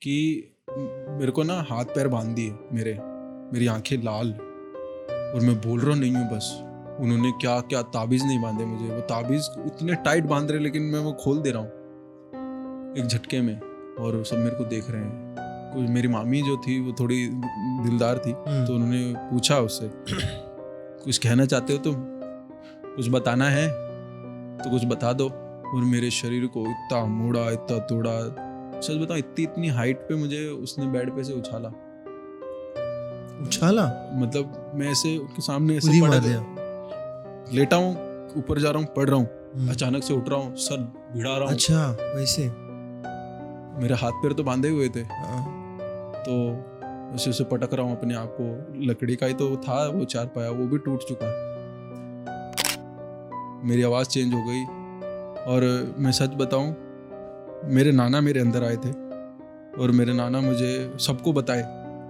कि मेरे को ना हाथ पैर बांध दिए मेरी आंखें लाल, और मैं बोल रहा नहीं हूँ बस। उन्होंने क्या क्या ताबीज़ नहीं बांधे मुझे, वो ताबीज़ इतने टाइट बांध रहे लेकिन मैं वो खोल दे रहा हूँ एक झटके में, और सब मेरे को देख रहे हैं। कुछ मेरी मामी जो थी वो थोड़ी दिलदार थी, तो उन्होंने पूछा उससे, कुछ कहना चाहते हो तुम, कुछ बताना है तो कुछ बता दो। और मेरे शरीर को इतना मोड़ा इतना तोड़ा, सच बताऊं इतनी हाइट पे मुझे उसने बेड पे से उछाला। मतलब मैं ऐसे उनके सामने ऐसे पड़ा लेटा हूँ, ऊपर जा रहा हूँ, पढ़ रहा हूँ, अचानक से उठ रहा हूँ, सर भिड़ा रहा हूँ। अच्छा, वैसे मेरे हाथ पैर तो बांधे हुए थे, तो उसे उसे पटक रहा हूँ अपने आप को। लकड़ी का ही तो था वो चारपाया, वो भी टूट चुका। मेरी आवाज़ चेंज हो गई। और मैं सच बताऊं, मेरे नाना मेरे अंदर आए थे, और मेरे नाना मुझे सबको बताए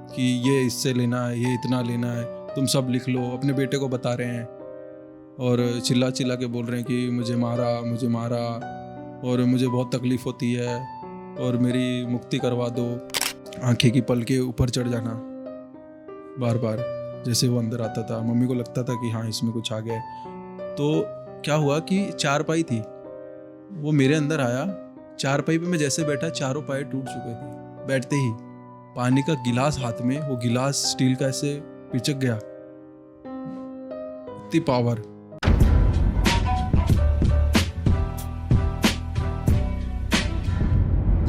कि ये इससे लेना है, ये इतना लेना है, तुम सब लिख लो। अपने बेटे को बता रहे हैं और चिल्ला चिल्ला के बोल रहे हैं कि मुझे मारा और मुझे बहुत तकलीफ़ होती है और मेरी मुक्ति करवा दो। आंखें की पल के ऊपर चढ़ जाना बार बार, जैसे वो अंदर आता था। मम्मी को लगता था कि हाँ इसमें कुछ आ गया। तो क्या हुआ कि चारपाई थी, वो मेरे अंदर आया। चारपाई पे मैं जैसे बैठा, चारों पाए टूट चुके थे बैठते ही। पानी का गिलास हाथ में, वो गिलास स्टील का ऐसे पिचक गया, इतनी पावर।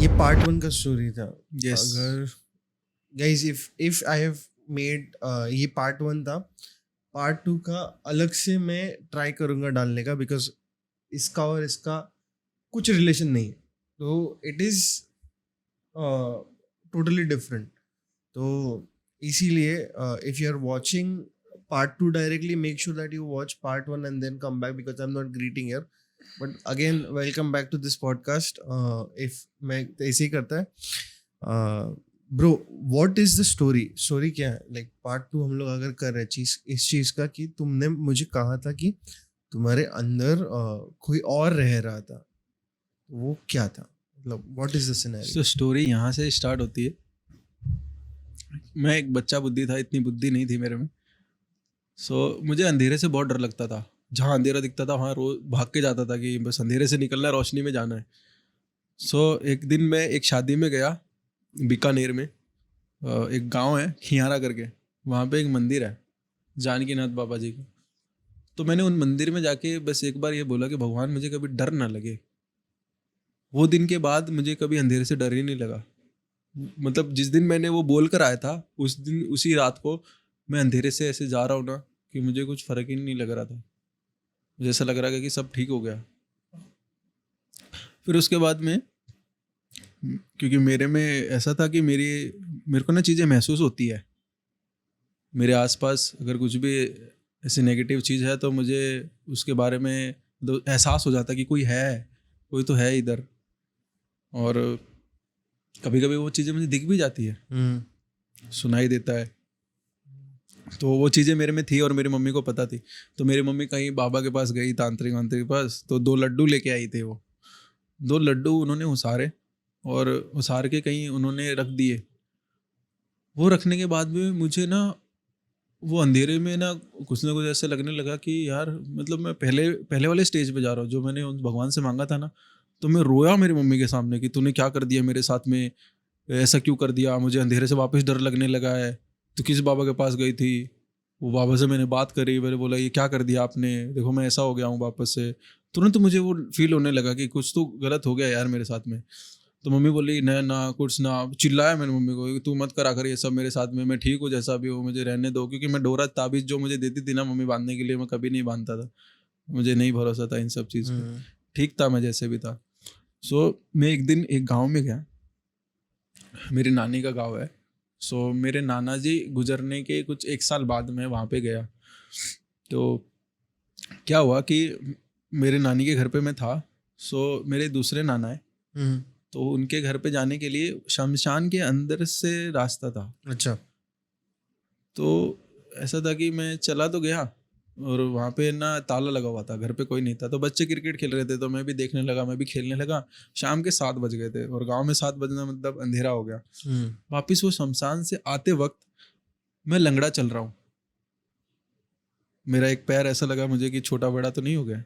ये पार्ट 1 का स्टोरी था। Yes. अगर guys if I have made, ये पार्ट 1 था, पार्ट 2 का अलग से मैं ट्राई करूंगा डालने का, बिकॉज इसका और इसका कुछ रिलेशन नहीं है, तो इट इज टोटली डिफरेंट। तो इसीलिए if you are watching part 2 directly, make sure that you watch part 1 and then come back, because I am not greeting here. But again welcome back to this podcast. If मैं ऐसे ही करता है bro, what is the story क्या है? Like part 2 हम लोग अगर कर रहे इस चीज का, कि तुमने मुझे कहा था कि तुम्हारे अंदर कोई और रह रहा था, वो क्या था? मतलब व्हाट इज द सिनेरियो? तो स्टोरी यहाँ से स्टार्ट होती है। मैं एक बच्चा बुद्धि था, इतनी बुद्धि नहीं थी मेरे में। मुझे अंधेरे से बहुत डर लगता था। जहाँ अंधेरा दिखता था वहाँ रोज भाग के जाता था कि बस अंधेरे से निकलना है, रोशनी में जाना है। एक दिन मैं एक शादी में गया बीकानेर में। एक गांव है खियारा करके, वहाँ पे एक मंदिर है जानकीनाथ बाबा जी का। तो मैंने उन मंदिर में जाके बस एक बार ये बोला कि भगवान मुझे कभी डर ना लगे। वो दिन के बाद मुझे कभी अंधेरे से डर ही नहीं लगा। मतलब जिस दिन मैंने वो बोल कर आया था, उस दिन उसी रात को मैं अंधेरे से ऐसे जा रहा हूँ ना कि मुझे कुछ फर्क ही नहीं लग रहा था। मुझे ऐसा लग रहा था कि सब ठीक हो गया। फिर उसके बाद में, क्योंकि मेरे में ऐसा था कि मेरे को ना चीज़ें महसूस होती है मेरे आसपास। अगर कुछ भी ऐसी नेगेटिव चीज़ है तो मुझे उसके बारे में एहसास हो जाता है कि कोई तो है इधर। और कभी कभी वो चीज़ें मुझे दिख भी जाती है, सुनाई देता है। तो वो चीज़ें मेरे में थी और मेरी मम्मी को पता थी। तो मेरी मम्मी कहीं बाबा के पास गई, तांत्रिक वांत्रिक के पास, तो 2 लड्डू लेके आई थे। वो 2 लड्डू उन्होंने उसारे और उसार के कहीं उन्होंने रख दिए। वो रखने के बाद में मुझे ना वो अंधेरे में ना कुछ ऐसे लगने लगा कि यार, मतलब मैं पहले वाले स्टेज पे जा रहा हूँ जो मैंने उन भगवान से मांगा था ना। तो मैं रोया मेरी मम्मी के सामने कि तूने क्या कर दिया मेरे साथ में, ऐसा क्यों कर दिया, मुझे अंधेरे से वापस डर लगने लगा है। तो किस बाबा के पास गई थी? वो बाबा से मैंने बात करी, मैंने बोला ये क्या कर दिया आपने, देखो मैं ऐसा हो गया हूँ वापस से। तुरंत मुझे वो फील होने लगा कि कुछ तो गलत हो गया यार मेरे साथ में। तो मम्मी बोली ना ना कुछ ना, चिल्लाया मैंने मम्मी को, तू मत करा कर ये सब मेरे साथ में, मैं ठीक हूँ जैसा भी हूँ, मुझे रहने दो। क्योंकि मैं डोरा ताबीज़ जो मुझे देती थी ना मम्मी बांधने के लिए, मैं कभी नहीं बांधता था। मुझे नहीं भरोसा था इन सब चीज़ पे, ठीक था मैं जैसे भी था। मैं एक दिन एक गाँव में गया, मेरी नानी का गाँव है। मेरे नाना जी गुजरने के कुछ 1 साल बाद मैं वहाँ पे गया। तो क्या हुआ कि मेरे नानी के घर पे मैं था। मेरे दूसरे नाना है, तो उनके घर पे जाने के लिए शमशान के अंदर से रास्ता था। अच्छा। तो ऐसा था कि मैं चला तो गया और वहाँ पे ना ताला लगा हुआ था, घर पे कोई नहीं था, तो बच्चे क्रिकेट खेल रहे थे तो मैं भी देखने लगा, मैं भी खेलने लगा। शाम के 7 बज गए थे और गांव में 7 बजना मतलब अंधेरा हो गया। वापिस वो शमशान से आते वक्त मैं लंगड़ा चल रहा हूँ। मेरा एक पैर ऐसा लगा मुझे कि छोटा बड़ा तो नहीं हो गया,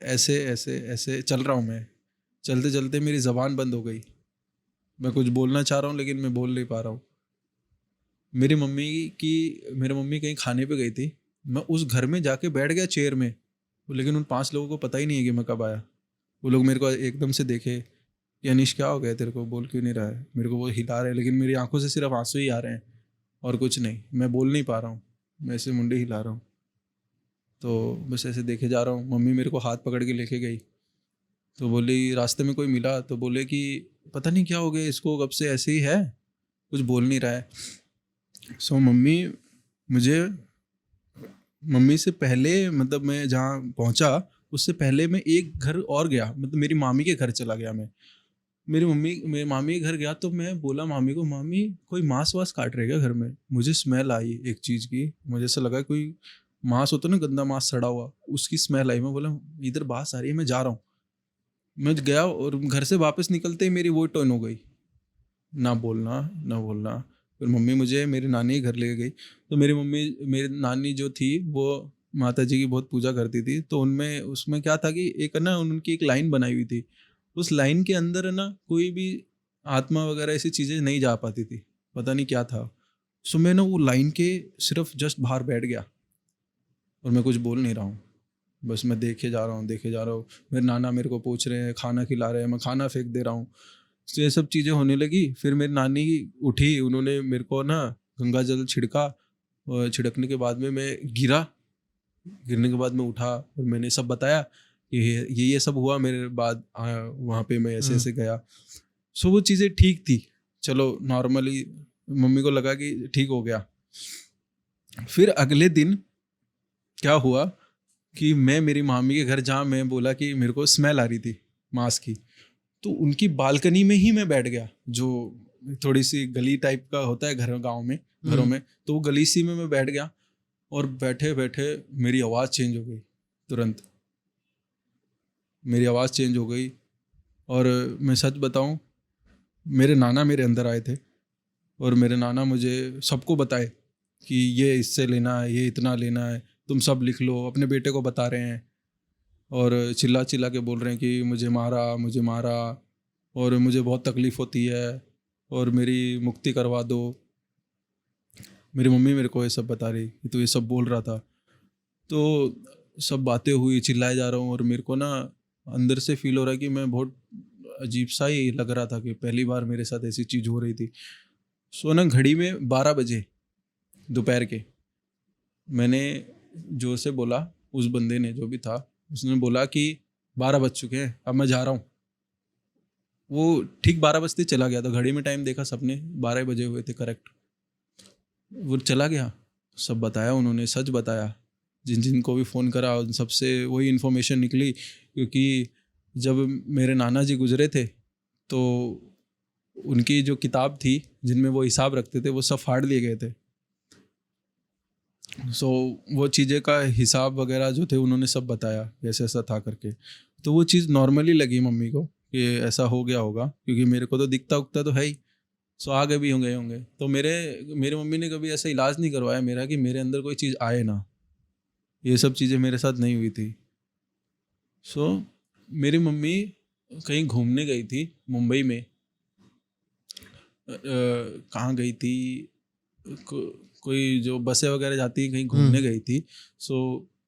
ऐसे ऐसे ऐसे चल रहा हूँ मैं। चलते चलते मेरी ज़बान बंद हो गई, मैं कुछ बोलना चाह रहा हूँ लेकिन मैं बोल नहीं पा रहा हूँ। मेरी मम्मी कहीं खाने पे गई थी, मैं उस घर में जाके बैठ गया चेयर में, लेकिन उन 5 लोगों को पता ही नहीं है कि मैं कब आया। वो लोग मेरे को एकदम से देखे कि अनीश क्या हो गया तेरे को, बोल क्यों नहीं रहा है। मेरे को वो हिला रहे हैं लेकिन मेरी आंखों से सिर्फ आंसू ही आ रहे हैं और कुछ नहीं, मैं बोल नहीं पा रहा हूँ, मैं ऐसे मुंडी हिला रहा हूँ। तो बस ऐसे देखे जा रहा हूँ। मम्मी मेरे को हाथ पकड़ के लेके गई, तो बोली रास्ते में कोई मिला तो बोले कि पता नहीं क्या हो गया इसको, कब से ऐसे ही है, कुछ बोल नहीं रहा है। सो मम्मी से पहले मतलब मैं जहाँ पहुँचा उससे पहले मैं एक घर और गया, मतलब मेरी मामी के घर चला गया मैं। मेरी मामी के घर गया तो मैं बोला मामी को, मामी कोई मांस वास काट रहे क्या घर में। मुझे स्मेल आई एक चीज़ की, मुझे ऐसा लगा कोई मांस होता ना, गंदा मांस सड़ा हुआ, उसकी स्मेल आई। मैं बोला इधर बास आ रही है, मैं जा रहा हूँ। मैं गया और घर से वापस निकलते ही मेरी वो टर्न हो गई, ना बोलना ना बोलना। फिर मम्मी मुझे मेरी नानी के घर ले गई, तो मेरी नानी जो थी वो माता जी की बहुत पूजा करती थी, तो उनमें उसमें क्या था कि एक ना उनकी एक लाइन बनाई हुई थी, उस लाइन के अंदर है ना कोई भी आत्मा वगैरह ऐसी चीज़ें नहीं जा पाती थी, पता नहीं क्या था। सो मैं ना वो लाइन के सिर्फ जस्ट बाहर बैठ गया और मैं कुछ बोल नहीं रहा हूँ, बस मैं देखे जा रहा हूँ। मेरे नाना मेरे को पूछ रहे हैं, खाना खिला रहे हैं, मैं खाना फेंक दे रहा हूँ। तो ये सब चीज़ें होने लगी। फिर मेरी नानी उठी, उन्होंने मेरे को ना गंगा जल छिड़का, और छिड़कने के बाद में मैं गिरने के बाद मैं उठा और मैंने सब बताया कि ये सब हुआ मेरे बाद। वहाँ पे मैं ऐसे ऐसे गया। सो वो चीज़ें ठीक थी, चलो नॉर्मली मम्मी को लगा कि ठीक हो गया। फिर अगले दिन क्या हुआ कि मैं मेरी मामी के घर, जहाँ मैं बोला कि मेरे को स्मेल आ रही थी मांस की, तो उनकी बालकनी में ही मैं बैठ गया, जो थोड़ी सी गली टाइप का होता है घर गांव में घरों में, तो वो गली सी में मैं बैठ गया। और बैठे बैठे मेरी आवाज़ चेंज हो गई, तुरंत मेरी आवाज़ चेंज हो गई। और मैं सच बताऊं, मेरे नाना मेरे अंदर आए थे और मेरे नाना मुझे सबको बताए कि ये इससे लेना है, ये इतना लेना है, तुम सब लिख लो। अपने बेटे को बता रहे हैं और चिल्ला चिल्ला के बोल रहे हैं कि मुझे मारा और मुझे बहुत तकलीफ़ होती है और मेरी मुक्ति करवा दो। मेरी मम्मी मेरे को ये सब बता रही कि तू ये सब बोल रहा था। तो सब बातें हुई, चिल्लाए जा रहा हूँ और मेरे को ना अंदर से फील हो रहा है कि मैं बहुत अजीब सा ही लग रहा था कि पहली बार मेरे साथ ऐसी चीज़ हो रही थी। सो ना घड़ी में 12 बजे दोपहर के, मैंने जोर से बोला, उस बंदे ने जो भी था उसने बोला कि 12 बज चुके हैं, अब मैं जा रहा हूँ। वो ठीक 12 बजते चला गया, तो घड़ी में टाइम देखा सबने, 12 बजे हुए थे करेक्ट। वो चला गया, सब बताया उन्होंने, सच बताया। जिन जिन को भी फ़ोन करा उन सबसे वही इन्फॉर्मेशन निकली, क्योंकि जब मेरे नाना जी गुजरे थे तो उनकी जो किताब थी जिनमें वो हिसाब रखते थे वो सब फाड़ लिए गए थे। सो वो चीज़ें का हिसाब वगैरह जो थे उन्होंने सब बताया ऐसा ऐसा था करके। तो वो चीज़ नॉर्मली लगी मम्मी को कि ऐसा हो गया होगा, क्योंकि मेरे को तो दिखता उगता तो है ही। सो आगे भी होंगे। तो मेरे मम्मी ने कभी ऐसा इलाज नहीं करवाया मेरा कि मेरे अंदर कोई चीज़ आए ना, ये सब चीज़ें मेरे साथ नहीं हुई थी। सो मेरी मम्मी कहीं घूमने गई थी मुंबई में, कहाँ गई थी, कोई जो बसें वगैरह जाती हैं कहीं घूमने गई थी। सो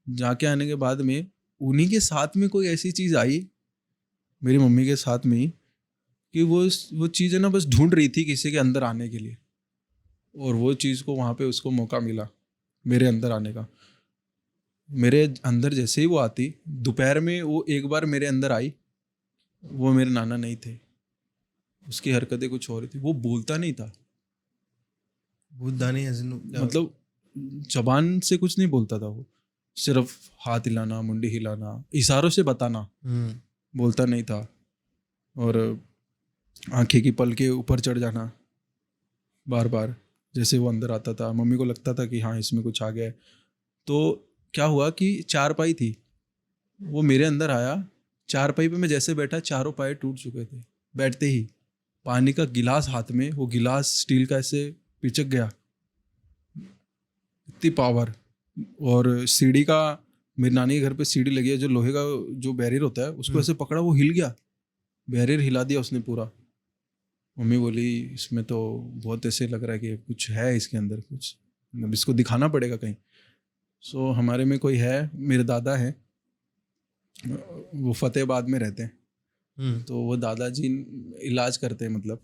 जाके आने के बाद में उन्हीं के साथ में कोई ऐसी चीज़ आई मेरी मम्मी के साथ में ही कि वो चीज़ है ना बस ढूंढ रही थी किसी के अंदर आने के लिए, और वो चीज़ को वहाँ पे उसको मौका मिला मेरे अंदर आने का। मेरे अंदर जैसे ही वो आती, दोपहर में वो एक बार मेरे अंदर आई, वो मेरे नाना नहीं थे, उसकी हरकतें कुछ हो रही थी, वो बोलता नहीं था, भूतदानी मतलब जबान से कुछ नहीं बोलता था, वो सिर्फ हाथ हिलाना, मुंडी हिलाना, इशारों से बताना, बोलता नहीं था। और आंखें की पल के ऊपर चढ़ जाना बार बार, जैसे वो अंदर आता था। मम्मी को लगता था कि हाँ इसमें कुछ आ गया है। तो क्या हुआ कि चारपाई थी, वो मेरे अंदर आया, चारपाई पे मैं जैसे बैठा चारों पाए टूट चुके थे बैठते ही। पानी का गिलास हाथ में, वो गिलास स्टील का ऐसे पिचक गया, इतनी पावर। और सीढ़ी का, मेरी नानी के घर पे सीढ़ी लगी है, जो लोहे का जो बैरियर होता है उसको ऐसे पकड़ा, वो हिल गया, बैरियर हिला दिया उसने पूरा। मम्मी बोली इसमें तो बहुत ऐसे लग रहा है कि कुछ है इसके अंदर, कुछ मतलब इसको दिखाना पड़ेगा कहीं। सो हमारे में कोई है, मेरे दादा हैं, वो फतेहाबाद में रहते हैं, तो वो दादाजी इलाज करते हैं, मतलब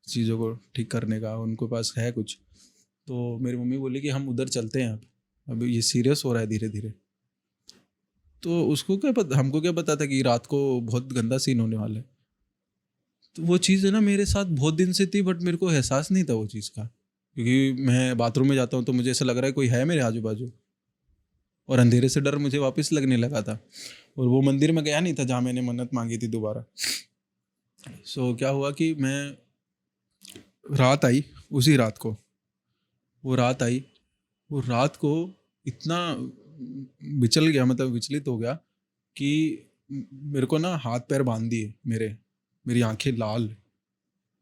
चीज़ों को ठीक करने का उनके पास है कुछ। तो मेरी मम्मी बोली कि हम उधर चलते हैं, अब ये सीरियस हो रहा है धीरे धीरे। तो उसको क्या पता, हमको क्या पता था कि रात को बहुत गंदा सीन होने वाला है। तो वो चीज़ है ना मेरे साथ बहुत दिन से थी, बट मेरे को एहसास नहीं था वो चीज़ का, क्योंकि मैं बाथरूम में जाता हूँ तो मुझे ऐसा लग रहा है कोई है मेरे आजू बाजू, और अंधेरे से डर मुझे वापस लगने लगा था। और वो मंदिर में गया नहीं था जहाँ मैंने मन्नत मांगी थी दोबारा। सो क्या हुआ कि मैं, रात आई, उसी रात को वो रात आई, वो रात को इतना विचल गया, मतलब विचलित हो गया कि मेरे को ना हाथ पैर बांध दिए मेरे, मेरी आंखें लाल,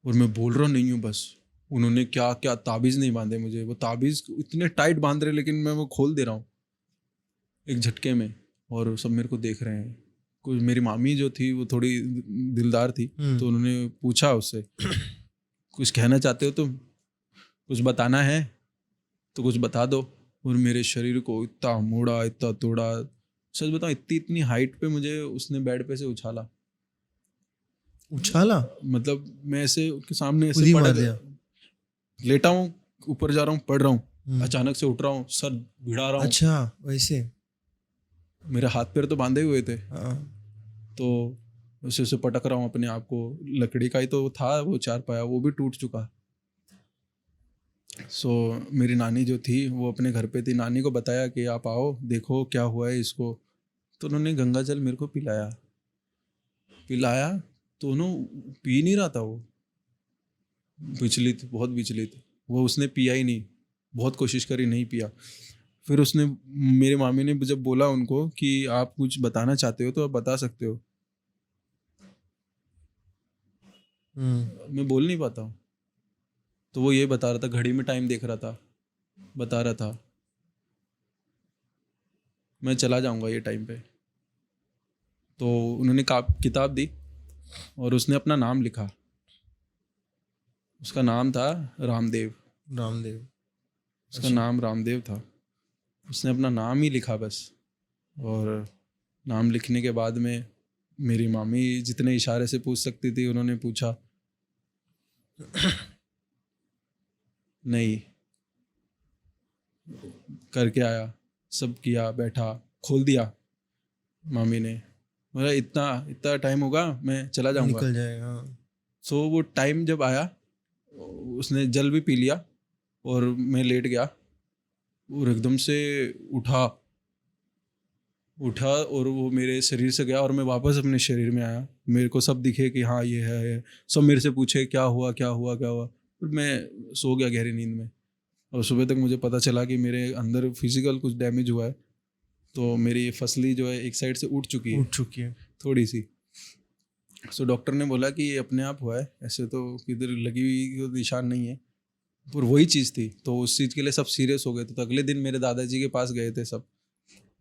और मैं बोल रहा नहीं हूँ बस। उन्होंने क्या क्या ताबीज़ नहीं बांधे मुझे, वो ताबीज़ इतने टाइट बांध रहे लेकिन मैं वो खोल दे रहा हूँ एक झटके में, और सब मेरे को देख रहे हैं। कुछ मेरी मामी जो थी वो थोड़ी दिलदार थी, तो उन्होंने पूछा उससे कुछ कहना चाहते हो तुम, कुछ बताना है तो कुछ बता दो। और मेरे शरीर को इतना मोड़ा, इतना तोड़ा, सच बताऊं इतनी इतनी हाइट पे मुझे उसने बेड पे से उछाला। उछाला मतलब मैं ऐसे उसके सामने खुद ऐसे ही पड़ मार गया, दिया। लेटा हूँ, ऊपर जा रहा हूँ, पढ़ रहा हूँ, अचानक से उठ रहा हूँ, सर भिड़ा रहा हूँ। अच्छा वैसे। मेरे हाथ पैर तो बांधे हुए थे, हाँ। तो उसे उसे पटक रहा हूँ अपने आप को। लकड़ी का ही तो था वो चारपाया, वो भी टूट चुका। सो मेरी नानी जो थी वो अपने घर पे थी, नानी को बताया कि आप आओ देखो क्या हुआ है इसको। तो उन्होंने गंगा जल मेरे को पिलाया, तो उन्होंने पी नहीं रहा था वो, विचलित, बहुत विचलित। वो उसने पिया ही नहीं, बहुत कोशिश करी, नहीं पिया। फिर उसने, मेरी मामी ने जब बोला उनको कि आप कुछ बताना चाहते हो तो आप बता सकते हो, मैं बोल नहीं पाता हूँ। तो वो ये बता रहा था, घड़ी में टाइम देख रहा था, बता रहा था मैं चला जाऊंगा ये टाइम पे। तो उन्होंने किताब दी और उसने अपना नाम लिखा, उसका नाम था रामदेव, रामदेव। उसका नाम रामदेव था। उसने अपना नाम ही लिखा बस। और नाम लिखने के बाद में मेरी मामी जितने इशारे से पूछ सकती थी उन्होंने पूछा, नहीं, करके आया, सब किया, बैठा, खोल दिया मामी ने। बोला इतना इतना टाइम होगा मैं चला जाऊंगा। निकल जाएगा। सो वो टाइम जब आया, उसने जल भी पी लिया और मैं लेट गया, और एकदम से उठा उठा और वो मेरे शरीर से गया और मैं वापस अपने शरीर में आया। मेरे को सब दिखे कि हाँ ये है, सब मेरे से पूछे क्या हुआ क्या हुआ क्या हुआ। फिर मैं सो गया गहरी नींद में, और सुबह तक मुझे पता चला कि मेरे अंदर फिजिकल कुछ डैमेज हुआ है। तो मेरी फसली जो है एक साइड से उठ चुकी है थोड़ी सी। सो डॉक्टर ने बोला कि ये अपने आप हुआ है, ऐसे तो किधर लगी हुई कोई निशान नहीं है, पर वही चीज़ थी। तो उस चीज़ के लिए सब सीरियस हो गए थे। तो अगले दिन मेरे दादाजी के पास गए थे सब,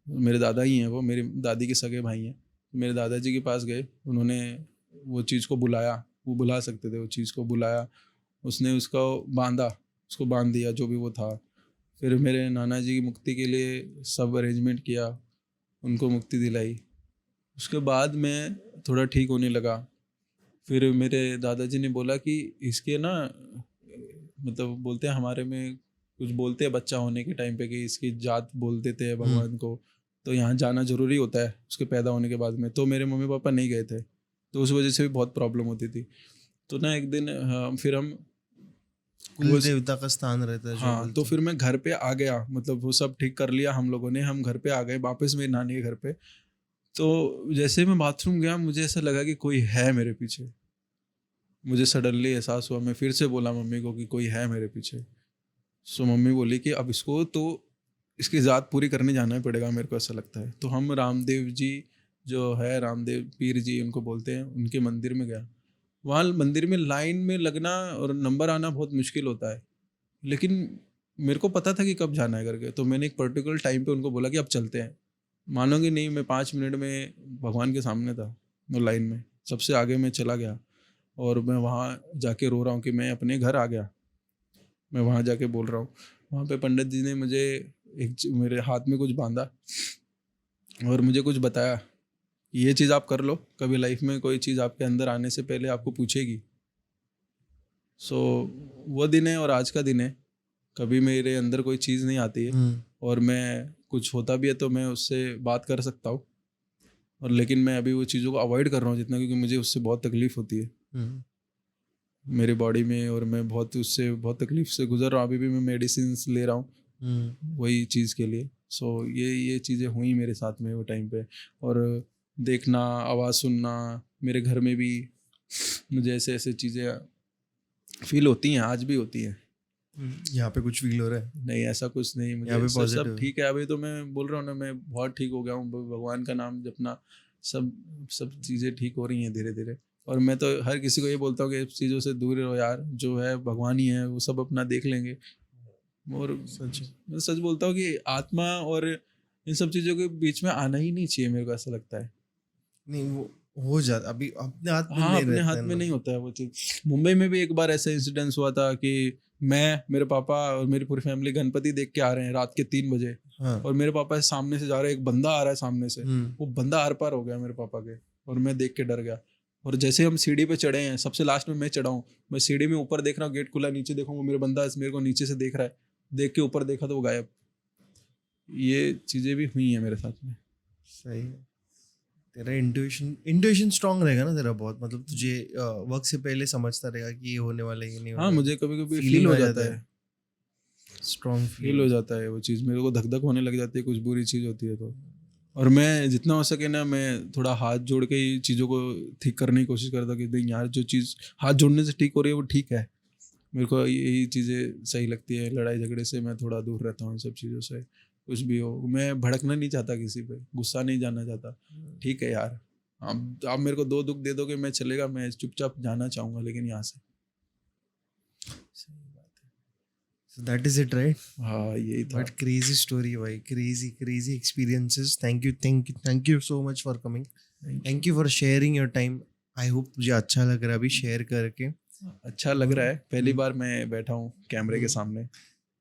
मेरे दादा ही हैं वो, मेरी दादी के सगे भाई हैं। मेरे दादाजी के पास गए, उन्होंने वो चीज़ को बुलाया, वो बुला सकते थे, वो चीज़ को बुलाया, उसने उसको बांधा, उसको बांध दिया जो भी वो था। फिर मेरे नाना जी की मुक्ति के लिए सब अरेंजमेंट किया, उनको मुक्ति दिलाई। उसके बाद मैं थोड़ा ठीक होने लगा। फिर मेरे दादाजी ने बोला कि इसके ना, मतलब बोलते हैं हमारे में कुछ बोलते हैं बच्चा होने के टाइम पे कि इसकी जात बोल देते हैं भगवान को, तो यहाँ जाना ज़रूरी होता है उसके पैदा होने के बाद में। तो मेरे मम्मी पापा नहीं गए थे, तो उस वजह से भी बहुत प्रॉब्लम होती थी। तो ना एक दिन फिर हम कुल देवता का स्थान रहता है जो हाँ, बोलते तो हैं। फिर मैं घर पे आ गया, मतलब वो सब ठीक कर लिया हम लोगों ने, हम घर पे आ गए वापस मेरी नानी के घर पे। तो जैसे मैं बाथरूम गया मुझे ऐसा लगा कि कोई है मेरे पीछे, मुझे सडनली एहसास हुआ। मैं फिर से बोला मम्मी को कि कोई है मेरे पीछे। सो मम्मी बोली कि अब इसको तो इसकी ज़ात पूरी करने जाना ही पड़ेगा, मेरे को ऐसा लगता है। तो हम रामदेव जी जो है, रामदेव पीर जी उनको बोलते हैं, उनके मंदिर में गया। वहाँ मंदिर में लाइन में लगना और नंबर आना बहुत मुश्किल होता है, लेकिन मेरे को पता था कि कब जाना है करके, तो मैंने एक पर्टिकुलर टाइम पे उनको बोला कि अब चलते हैं। मानोगे नहीं, मैं 5 मिनट में भगवान के सामने था, वो लाइन में सबसे आगे मैं चला गया, और मैं वहाँ जाके रो रहा हूँ कि मैं अपने घर आ गया। मैं वहाँ जाके बोल रहा हूँ, वहाँ पे पंडित जी ने मुझे मेरे हाथ में कुछ बांधा और मुझे कुछ बताया, ये चीज़ आप कर लो, कभी लाइफ में कोई चीज़ आपके अंदर आने से पहले आपको पूछेगी। सो वो दिन है और आज का दिन है, कभी मेरे अंदर कोई चीज़ नहीं आती है और मैं कुछ होता भी है तो मैं उससे बात कर सकता हूँ, और लेकिन मैं अभी वो चीज़ों को अवॉइड कर रहा हूँ जितना, क्योंकि मुझे उससे बहुत तकलीफ होती है मेरी बॉडी में, और मैं उससे बहुत तकलीफ से गुजर रहा हूँ। अभी भी मैं मेडिसिन ले रहा हूँ वही चीज़ के लिए। सो ये चीज़ें हुई मेरे साथ में वो टाइम पे, और देखना, आवाज़ सुनना, मेरे घर में भी मुझे ऐसे ऐसे चीज़ें फील होती हैं, आज भी होती हैं। यहाँ पे कुछ फील हो रहा है? नहीं, ऐसा कुछ नहीं, यहाँ मुझे पे सब positive ठीक है। अभी तो मैं बोल रहा हूँ ना, मैं बहुत ठीक हो गया हूँ, भगवान का नाम जपना, सब चीज़ें ठीक हो रही हैं धीरे धीरे। और मैं तो हर किसी को ये बोलता हूँ कि इस चीज़ों से दूर रहो यार, जो है भगवान ही है, वो सब अपना देख लेंगे। और मैं सच बोलता हूँ कि आत्मा और इन सब चीज़ों के बीच में आना ही नहीं चाहिए, मेरे को ऐसा लगता है। नहीं, वो हो जाता, अभी अपने हाथ में हाँ, नहीं अपने रहता हाथ है में ना। नहीं होता है वो चीज़। मुंबई में भी एक बार ऐसा इंसिडेंस हुआ था कि मैं, मेरे पापा और मेरी पूरी फैमिली गणपति देख के आ रहे हैं रात के 3 बजे, हाँ। और मेरे पापा सामने से जा रहे हैं, एक बंदा आ रहा है सामने से, वो बंदा आर पार हो गया मेरे पापा के, और मैं देख के डर गया। और जैसे हम सीढ़ी पे चढ़े हैं, सबसे लास्ट में मैं चढ़ा हूँ, मैं सीढ़ी में ऊपर देख रहा हूँ, गेट खुला, नीचे देखूँ, वो मेरा बंदा मेरे को नीचे से देख रहा है, देख के ऊपर देखा तो वो गायब। ये चीज़ें भी हुई हैं मेरे साथ में। सही है। तेरा इंट्यूशन स्ट्रांग रहेगा ना तेरा बहुत, मतलब तुझे वक्त से पहले समझता रहेगा कि ये होने वाला है, ये नहीं हाँ, होने मुझे कभी कभी Feeling फील हो आ जाता जाता है, स्ट्रांग फील हो जाता है वो चीज़, मेरे को धक धक होने लग जाती है, कुछ बुरी चीज़ होती है तो। और मैं जितना हो सके ना, मैं थोड़ा हाथ जोड़ के ही चीज़ों को ठीक करने की कोशिश करता हूँ कि नहीं यार, जो चीज़ हाथ जोड़ने से ठीक हो रही है वो ठीक है। मेरे को यही चीज़ें सही लगती है। लड़ाई झगड़े से मैं थोड़ा दूर रहता हूँ, इन सब चीज़ों से। कुछ भी हो, मैं भड़कना नहीं चाहता किसी पे, गुस्सा नहीं जाना चाहता। ठीक है यार, आप मेरे को 2 दुःख दे दोगे, मैं चलेगा, मैं चुपचाप जाना चाहूँगा लेकिन यहाँ से। So that is it, right? हाँ, यही था। But crazy story, भाई, crazy experiences. Thank you so much for coming. Thank you for sharing your time. I hope तुझे अच्छा लग रहा है अभी शेयर करके। अच्छा लग रहा है, पहली बार मैं बैठा हूँ कैमरे के सामने।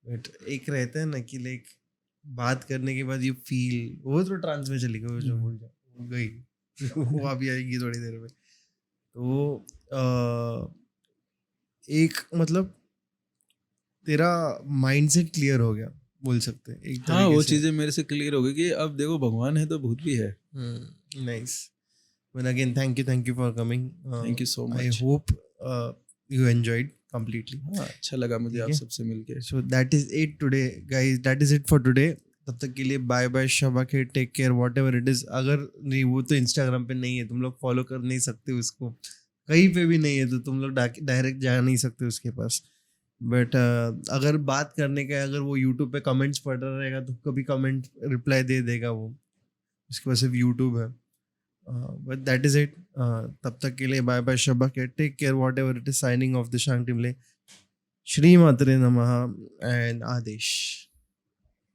बट एक रहता है ना कि लाइक बात करने के बाद यू फील, वो तो ट्रांस में चली गई, वो जो भूल जा, वो गई वो अभी आएगी थोड़ी देर में। तो एक मतलब तेरा माइंडसेट क्लियर हो गया, बोल सकते हैं एक हाँ, वो तरीके से। चीज़ें मेरे से क्लियर हो गई कि अब देखो, भगवान है तो भूत भी है। Nice. But again, thank you for coming. Thank you so I much. hope you enjoyed completely. हाँ, अच्छा लगा मुझे ठीक आप है। सबसे मिलके। So that is it today, guys. That is it for today. तब तक के लिए बाय बाय, शबा के, take care, whatever it is. अगर नहीं, वो तो इंस्टाग्राम पे नहीं है, तुम लोग फॉलो कर नहीं सकते उसको, कहीं पे भी नहीं है, तो तुम लोग डायरेक्ट जा नहीं सकते उसके पास। बट अगर बात करने का, अगर वो यूट्यूब पे कमेंट्स पढ़ रहा रहेगा तो कभी कमेंट रिप्लाई दे देगा वो, उसके पास सिर्फ यूट्यूब है। But that is it. तब तक के लिए बाय बाय, शबा के, take care, whatever it is. Signing off Dishang Timle. Shri मात्रे नमः एंड आदेश।